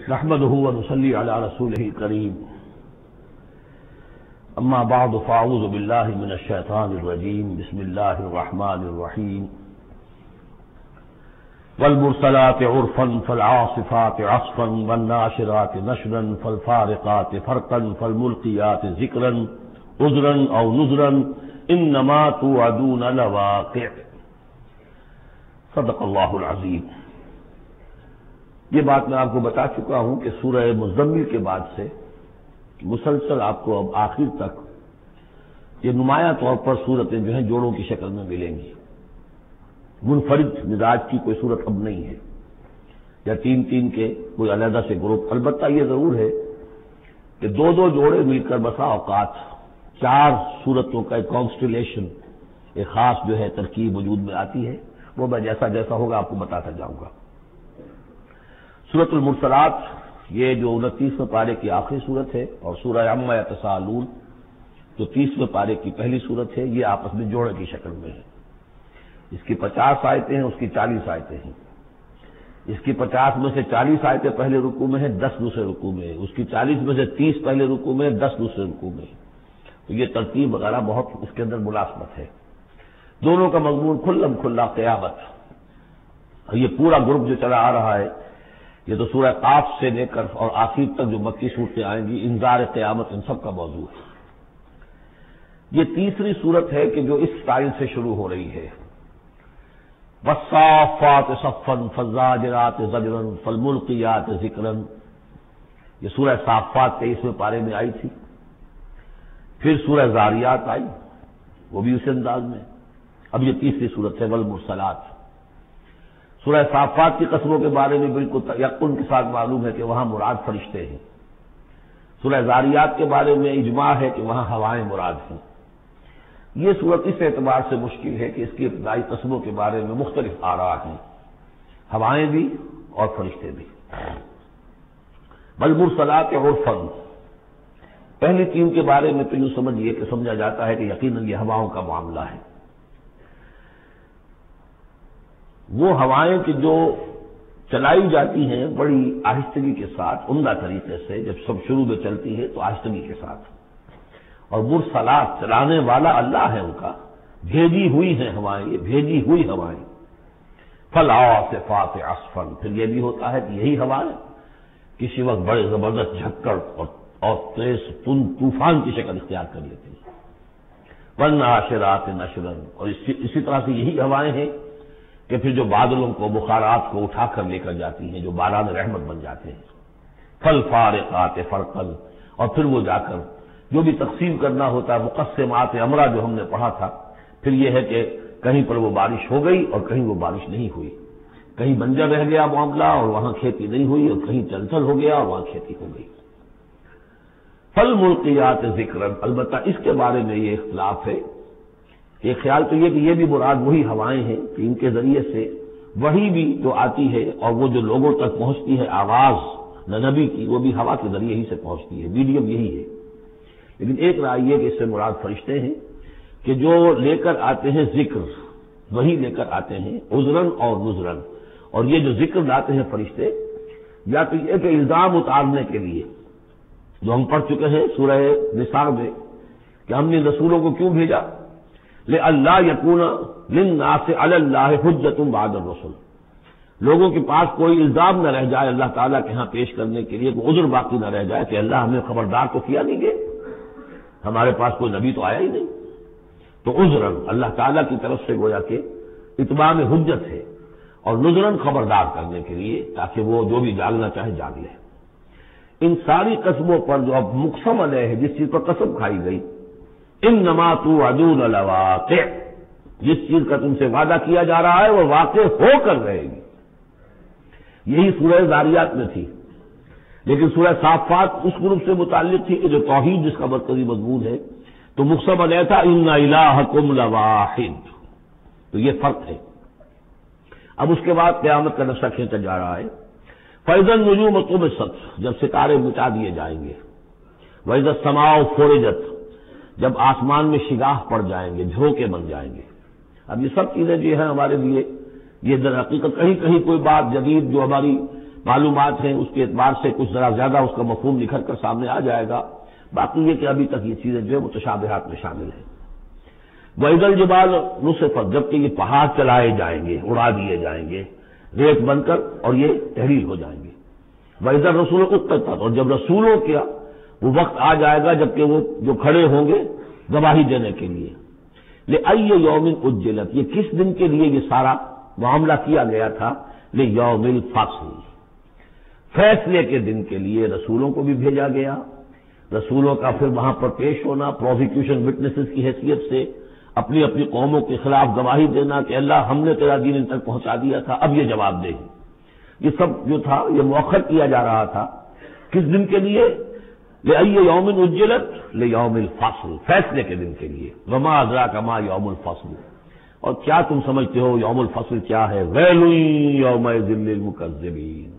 نحمده ونصلي على رسوله الكريم اما بعد فاعوذ بالله من الشيطان الرجيم بسم الله الرحمن الرحيم والمرسلات عرفا فالعاصفات عصفا والناشرات نشرا فالفارقات فرقا فالملقيات ذكرا عذرا او نذرا انما توعدون لواقع صدق اللہ العظیم۔ یہ بات میں آپ کو بتا چکا ہوں کہ سورہ مزمل کے بعد سے مسلسل آپ کو اب آخر تک یہ نمایاں طور پر صورتیں جو ہیں جوڑوں کی شکل میں ملیں گی۔ منفرد مزاج کی کوئی صورت اب نہیں ہے، یا تین تین کے کوئی علیحدہ سے گروپ۔ البتہ یہ ضرور ہے کہ دو دو جوڑے مل کر بسا اوقات چار صورتوں کا ایک کانسٹیلیشن، ایک خاص جو ہے ترکیب وجود میں آتی ہے۔ وہ میں جیسا جیسا ہوگا آپ کو بتاتا جاؤں گا۔ سورۃ المرسلات یہ جو 29ویں پارے کی آخری صورت ہے، اور سورہ عما یتساءلون جو 30ویں پارے کی پہلی صورت ہے، یہ آپس میں جوڑے کی شکل میں ہے۔ اس کی 50 آیتیں ہیں، اس کی 40 آیتیں ہیں۔ اس کی 50 میں سے 40 آیتیں پہلے رکوع میں ہیں، 10 دوسرے رکوع میں ہیں۔ اس کی 40 میں سے 30 پہلے رکوع میں ہیں، 10 دوسرے رکوع میں ہیں۔ تو یہ ترتیب وغیرہ بہت اس کے اندر ملازمت ہے۔ دونوں کا مضمون کھلم کھلا قیامت، اور یہ پورا گروپ جو چلا آ رہا ہے، یہ تو سورہ قاف سے لے کر اور آخر تک جو مکی صورتیں آئیں گی، انذار قیامت ان سب کا موضوع ہے۔ یہ تیسری صورت ہے کہ جو اس سٹائل سے شروع ہو رہی ہے۔ والصافات صفا فالزاجرات زجرا فالملقیات ذکرا، یہ سورہ صافات 23ویں پارے میں آئی تھی۔ پھر سورہ زاریات آئی، وہ بھی اسی انداز میں۔ اب یہ تیسری صورت ہے والمرسلات۔ سورہ صافات کی قسموں کے بارے میں بالکل یقین کے ساتھ معلوم ہے کہ وہاں مراد فرشتے ہیں۔ سورہ زاریات کے بارے میں اجماع ہے کہ وہاں ہوائیں مراد ہیں۔ یہ صورت اس اعتبار سے مشکل ہے کہ اس کی ابتدائی قسموں کے بارے میں مختلف آراء ہیں، ہوائیں بھی اور فرشتے بھی۔ والمرسلات عرفا، پہلی تین کے بارے میں تو یوں سمجھیے کہ سمجھا جاتا ہے کہ یقیناً یہ ہواؤں کا معاملہ ہے۔ وہ ہوائیں کہ جو چلائی جاتی ہیں بڑی آہستگی کے ساتھ، عمدہ طریقے سے، جب سب شروع میں چلتی ہے تو آہستگی کے ساتھ، اور مرسلات چلانے والا اللہ ہے ان کا، بھیجی ہوئی ہیں ہوائیں، یہ بھیجی ہوئی ہوائیں۔ فالعاصفات عصفا، پھر یہ بھی ہوتا ہے کہ یہی ہوائیں کسی وقت بڑے زبردست جھکڑ اور تیز طوفان کی شکل اختیار کر لیتی ہیں۔ والناشرات نشرا، اور اسی طرح سے یہی ہوائیں ہیں کہ پھر جو بادلوں کو، بخارات کو اٹھا کر لے کر جاتی ہیں، جو باران رحمت بن جاتے ہیں۔ فالفارقات فرقا، اور پھر وہ جا کر جو بھی تقسیم کرنا ہوتا ہے، مقسمات امرا جو ہم نے پڑھا تھا، پھر یہ ہے کہ کہیں پر وہ بارش ہو گئی اور کہیں وہ بارش نہیں ہوئی، کہیں بنجر رہ گیا معاملہ اور وہاں کھیتی نہیں ہوئی، اور کہیں چنچل ہو گیا اور وہاں کھیتی ہو گئی۔ فالملقیات ذکرا، البتہ اس کے بارے میں یہ اختلاف ہے۔ ایک خیال تو یہ کہ یہ بھی مراد وہی ہوائیں ہیں کہ ان کے ذریعے سے وحی بھی جو آتی ہے اور وہ جو لوگوں تک پہنچتی ہے آواز نبی کی، وہ بھی ہوا کے ذریعے ہی سے پہنچتی ہے، میڈیم یہی ہے۔ لیکن ایک رائے یہ کہ اس سے مراد فرشتے ہیں کہ جو لے کر آتے ہیں ذکر، وہی لے کر آتے ہیں عذراً اور نذراً۔ اور یہ جو ذکر لاتے ہیں فرشتے، یا تو یہ کہ الزام اتارنے کے لیے، جو ہم پڑھ چکے ہیں سورہ نساء میں کہ ہم نے رسولوں کو کیوں بھیجا، لِأَلَّا يَكُونَ لِلنَّاسِ عَلَى اللَّهِ حُجَّةٌ بَعْدَ الرُّسُلِ، لوگوں کے پاس کوئی الزام نہ رہ جائے اللہ تعالیٰ کے ہاں پیش کرنے کے لیے، کوئی عذر باقی نہ رہ جائے کہ اللہ ہمیں خبردار تو کیا نہیں گئے، ہمارے پاس کوئی نبی تو آیا ہی نہیں۔ تو عذراً اللہ تعالیٰ کی طرف سے گویا کہ اتمام حجت ہے، اور نذراً خبردار کرنے کے لیے تاکہ وہ جو بھی جاگنا چاہے جاگ لے۔ ان ساری قسموں پر جو اب مقسم علیہ ہے، جس چیز پر قسم کھائی گئی، انما توعدون لواقع، جس چیز کا تم سے وعدہ کیا جا رہا ہے وہ واقع ہو کر رہے گی۔ یہی سورہ زاریات میں تھی، لیکن سورہ صافات اس گروپ سے متعلق تھی کہ جو توحید جس کا مرکزی مضمون ہے، تو مقسم علیہ تھا ان الہکم لواحد، تو یہ فرق ہے۔ اب اس کے بعد قیامت کا نقشہ کھینچا جا رہا ہے۔ فَإِذَا النُّجُومُ طُمِسَتْ، جب ستارے مٹا دیے جائیں گے۔ وَإِذَا السَّمَاءُ فُرِجَتْ، جب آسمان میں شگاہ پڑ جائیں گے، جھروکے بن جائیں گے۔ اب یہ سب چیزیں جو ہیں ہمارے لیے، یہ در حقیقت کہیں کہیں کوئی بات جدید جو ہماری معلومات ہیں اس کے اعتبار سے کچھ ذرا زیادہ اس کا مفہوم نکھر کر سامنے آ جائے گا. باقی یہ کہ ابھی تک یہ چیزیں جو ہے متشابہات میں شامل ہیں. وَإِذَا الْجِبَالُ نُصِفَتْ جبکہ یہ پہاڑ چلائے جائیں گے، اڑا دیے جائیں گے ریت بن کر اور یہ تحلیل ہو جائیں گے. وَإِذَا الرُّسُلُ قُطِّعَتْ اور جب رسولوں کا وہ وقت آ جائے گا جبکہ وہ جو کھڑے ہوں گے گواہی دینے کے لیے. لِأَيِّ يَوْمٍ أُجِّلَتْ یہ کس دن کے لیے یہ سارا معاملہ کیا گیا تھا؟ لِيَوْمِ الْفَصْلِ فیصلے کے دن کے لیے رسولوں کو بھی بھیجا گیا. رسولوں کا پھر وہاں پر پیش ہونا، پروزیکیوشن وٹنسز کی حیثیت سے اپنی اپنی قوموں کے خلاف گواہی دینا کہ اللہ ہم نے تیرا دین ان تک پہنچا دیا تھا، اب یہ جواب دے. یہ سب جو تھا یہ مؤخر کیا جا رہا تھا. کس دن کے لیے؟ لِأَيِّ يَوْمٍ أُجِّلَتْ لِيَوْمِ الْفَصْلِ فیصلے کے دن کے لیے. وَمَا أَدْرَاكَ مَا يَوْمُ الْفَصْلِ اور کیا تم سمجھتے ہو یوم الفصل کیا ہے؟ وَيْلٌ يَوْمَئِذٍ لِّلْمُكَذِّبِينَ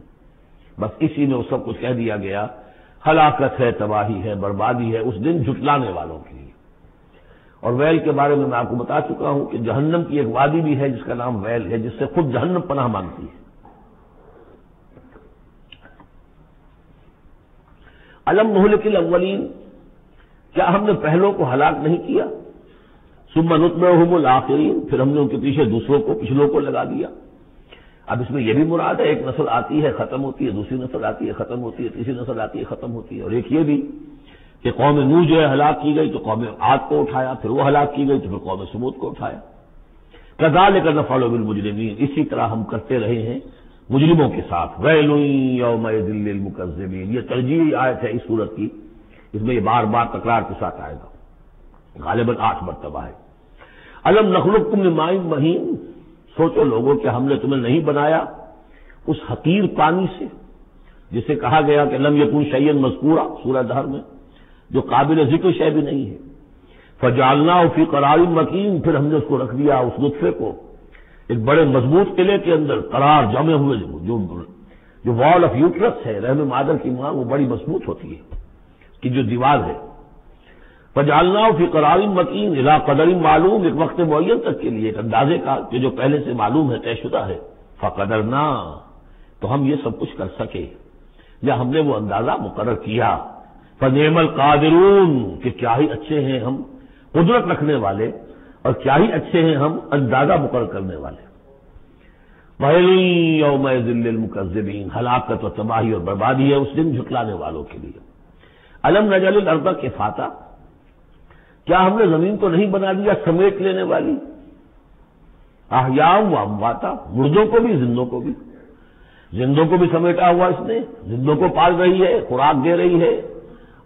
بس اسی میں وہ سب کچھ کہہ دیا گیا. ہلاکت ہے، تباہی ہے، بربادی ہے اس دن جھٹلانے والوں کے لیے. اور ویل کے بارے میں آپ کو بتا چکا ہوں کہ جہنم کی ایک وادی بھی ہے جس کا نام ویل ہے، جس سے خود جہنم پناہ مانگتی ہے. الم نہلک الاولین کیا ہم نے پہلوں کو ہلاک نہیں کیا؟ ثم نتبعہم الآخرین پھر ہم نے ان کے پیچھے دوسروں کو پچھلوں کو لگا دیا. اب اس میں یہ بھی مراد ہے ایک نسل آتی ہے ختم ہوتی ہے، دوسری نسل آتی ہے ختم ہوتی ہے، تیسری نسل آتی ہے ختم ہوتی ہے. اور ایک یہ بھی کہ قوم نوح جو ہے ہلاک کی گئی تو قوم عاد کو اٹھایا، پھر وہ ہلاک کی گئی تو پھر قوم سمود کو اٹھایا. کذالک نفعل بالمجرمین اسی طرح ہم کرتے رہے ہیں مجرموں کے ساتھ. ویل یومئذ للمکذبین یہ ترجیحی آیت ہے اس سورت کی، اس میں یہ بار بار تکرار کے ساتھ آئے گا، غالباً 8 مرتبہ ہے. الم نخلقکم من ماء مہین سوچو لوگوں کہ ہم نے تمہیں نہیں بنایا اس حقیر پانی سے جسے کہا گیا کہ لم یکن شیئا مذکورا سورہ دہر میں، جو قابل ذکر شے بھی نہیں ہے. فجعلناہ فی قرار مکین پھر ہم نے اس کو رکھ دیا اس نطفے کو ایک بڑے مضبوط قلعے کے اندر قرار جمے ہوئے. جو وال آف یوٹرس ہے رحم مادر کی ماں وہ بڑی مضبوط ہوتی ہے کہ جو دیوار ہے. فجعلناہ فی قرار مکین الی قدر معلوم ایک وقت معین تک کے لیے ایک اندازے کا کہ جو پہلے سے معلوم ہے طے شدہ ہے. فقدرنا تو ہم یہ سب کچھ کر سکے یا ہم نے وہ اندازہ مقرر کیا. فنعم القادرون کہ کیا ہی اچھے ہیں ہم قدرت رکھنے والے اور کیا ہی اچھے ہیں ہم اندازہ مقرر کرنے والے. ویل یومئذ للمکذبین ہلاکت و تباہی اور بربادی ہے اس دن جھٹلانے والوں کے لیے. الم نجعل الارض کفاتا کیا ہم نے زمین کو نہیں بنا دیا سمیٹ لینے والی؟ احیاء و امواتا مردوں کو بھی زندوں کو بھی. زندوں کو بھی سمیٹا ہوا اس نے، زندوں کو پال رہی ہے، خوراک دے رہی ہے،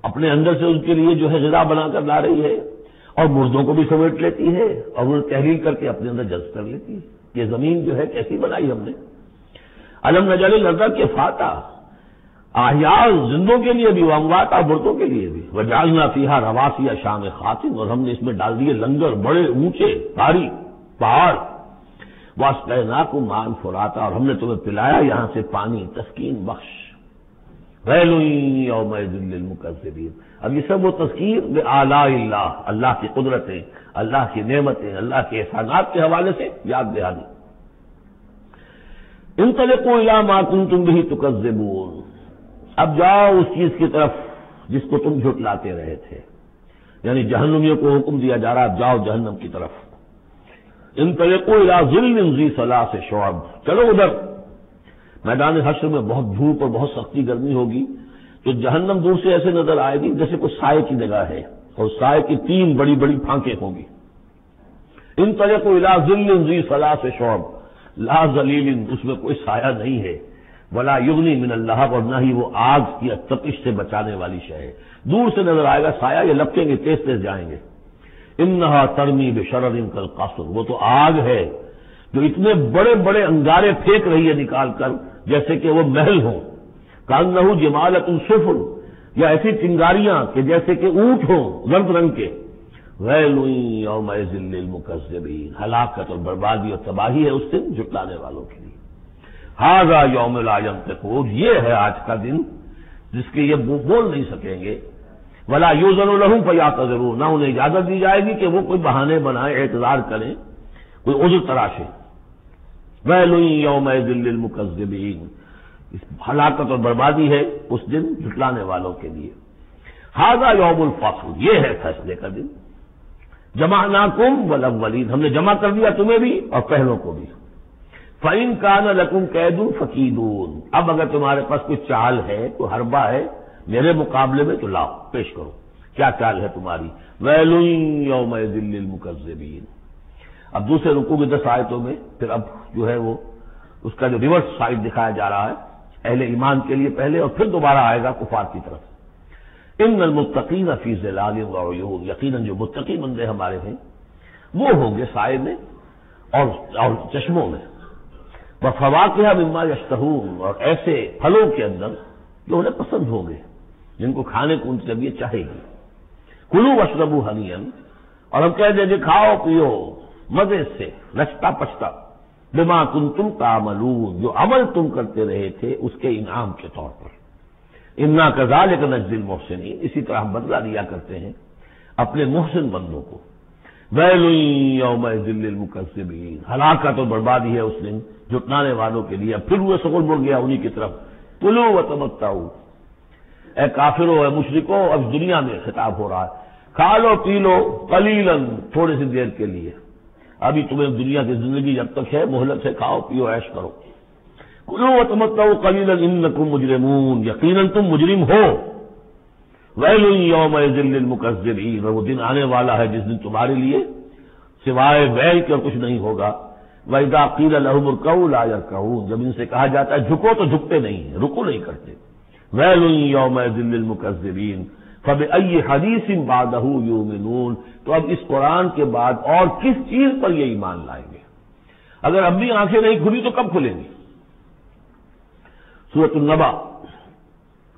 اپنے اندر سے ان کے لیے جو ہے غذا بنا کر لا رہی ہے، اور مردوں کو بھی سمیٹ لیتی ہے اور انہیں تحلیل کر کے اپنے اندر جذب کر لیتی ہے. یہ زمین جو ہے کیسی بنائی ہم نے. الم نجعل الارض کفاتا احیاء زندوں کے لیے بھی، اموات اور مردوں کے لیے بھی. وجعلنا فیہا رواسی شامخات اور ہم نے اس میں ڈال دیے لنگر بڑے اونچے بھاری پہاڑ. واسقیناکم ماء فراتا اور ہم نے تمہیں پلایا یہاں سے پانی تسکین بخش. ویل یومئذ للمکذبین اب یہ سب وہ تذکیر بآلاء اللہ اللہ کی قدرتیں، اللہ کی نعمتیں، اللہ کے احسانات کے حوالے سے یاد دہانی. انطلقوا الی ما کنتم بہ تکذبون اب جاؤ اس چیز کی طرف جس کو تم جھٹلاتے رہے تھے، یعنی جہنمیوں کو حکم دیا جا رہا جاؤ جہنم کی طرف. انطلقوا الی ظل ذی ثلاث شعب چلو ادھر. میدان حشر میں بہت دھوپ اور بہت سختی گرمی ہوگی تو جہنم دور سے ایسے نظر آئے گی جیسے کوئی سائے کی جگہ ہے اور سائے کی 3 بڑی بڑی پھانکیں ہوں گی. انطلقوا الی ظل ذی ثلاث شعب لا ظلیل اس میں کوئی سایہ نہیں ہے، ولا یغنی من اللہب اور نہ ہی وہ آگ کی تپش سے بچانے والی شے ہے. دور سے نظر آئے گا سایہ، یہ لپکیں گے تیز تیز جائیں گے. انہا ترمی بشرر کالقصر وہ تو آگ ہے جو اتنے بڑے بڑے انگارے پھینک رہی ہے نکال کر جیسے کہ وہ محل ہوں. کانہ جمالۃ صفر یا ایسی چنگاریاں کہ جیسے کہ اونٹ ہوں زرد رنگ کے. ویل یومئذ للمکذبین ہلاکت اور بربادی اور تباہی ہے اس دن جھٹلانے والوں کے لیے. ھذا یوم لا ینطقون یہ ہے آج کا دن جس کے یہ بول نہیں سکیں گے. ولا یؤذن لهم فیعتذرون نہ انہیں اجازت دی جائے گی کہ وہ کوئی بہانے بنائیں اعتذار کریں کوئی عذر تراشیں. ویل یومئذ للمکذبین اس ہلاکت اور بربادی ہے اس دن جھٹلانے والوں کے لیے۔ ھذا یوم الفصل، یہ ہے فیصلے کا دن۔ جمعناکم والاولین، ہم نے جمع کر دیا تمہیں بھی اور پہلوں کو بھی۔ فَإِن كَانَ لَكُمْ كَيْدٌ فَكِيدُونِ، اب اگر تمہارے پاس کوئی چال ہے، کوئی حربہ ہے میرے مقابلے میں تو لاؤ، پیش کرو، کیا چال ہے تمہاری؟ وَيْلٌ يَوْمَئِذٍ لِّلْمُكَذِّبِينَ۔ اب دوسرے رکوع کی 10 آیتوں میں پھر اب جو ہے وہ اس کا جو ریورس سائڈ دکھایا جا رہا ہے اہل ایمان کے لیے پہلے، اور پھر دوبارہ آئے گا کفار کی طرف۔ ان المتقین فی ظلال وعیون، یقیناً جو متقی بندے ہمارے ہیں وہ ہوں گے سائے میں اور چشموں میں۔ وفواکہ مما یشتہون، اور ایسے پھلوں کے اندر جو انہیں پسند ہوں گے، جن کو کھانے کو ان کی طبیعت چاہے گی۔ کلوا واشربوا ہنیئا، اور ہم کہہ دیں کہ کھاؤ پیو مزے سے، نچتا پچتا، بما کنتم تعملون، جو عمل تم کرتے رہے تھے اس کے انعام کے طور پر۔ انا کذالک نجزی المحسنین، اسی طرح ہم بدلہ دیا کرتے ہیں اپنے محسن بندوں کو۔ ویل یومئذ للمکذبین، ہلاکت اور بربادی ہے اس دن جھٹلانے والوں کے لیے۔ پھر وہ سغل مڑ گیا انہی کی طرف۔ کلوا وتمتعوا، اے کافرو اے مشرکو، اب دنیا میں خطاب ہو رہا ہے، کھا لو پی لو قلیلا، تھوڑی سی دیر کے لیے، ابھی تمہیں دنیا کی زندگی جب تک ہے مہلت سے کھاؤ پیو عیش کرو۔ کلوا وتمتعوا قلیلا انکم مجرمون، یقیناً تم مجرم ہو۔ ویل یومئذ للمکذبین، اور وہ دن آنے والا ہے جس دن تمہارے لیے سوائے ویل کے اور کچھ نہیں ہوگا۔ وَإِذَا قِيلَ لَهُمُ ارْكَعُوا لَا يَرْكَعُونَ، جب ان سے کہا جاتا ہے جھکو تو جھکتے نہیں ہیں، رکو نہیں کرتے۔ ویل یومئذ للمکذبین فَبِأَيِّ حَدِيثٍ بَعْدَهُ يُؤْمِنُونَ، تو اب اس قرآن کے بعد اور کس چیز پر یہ ایمان لائیں گے؟ اگر اب بھی آنکھیں نہیں کھلی تو کب کھلیں گی؟ سورۃ النبأ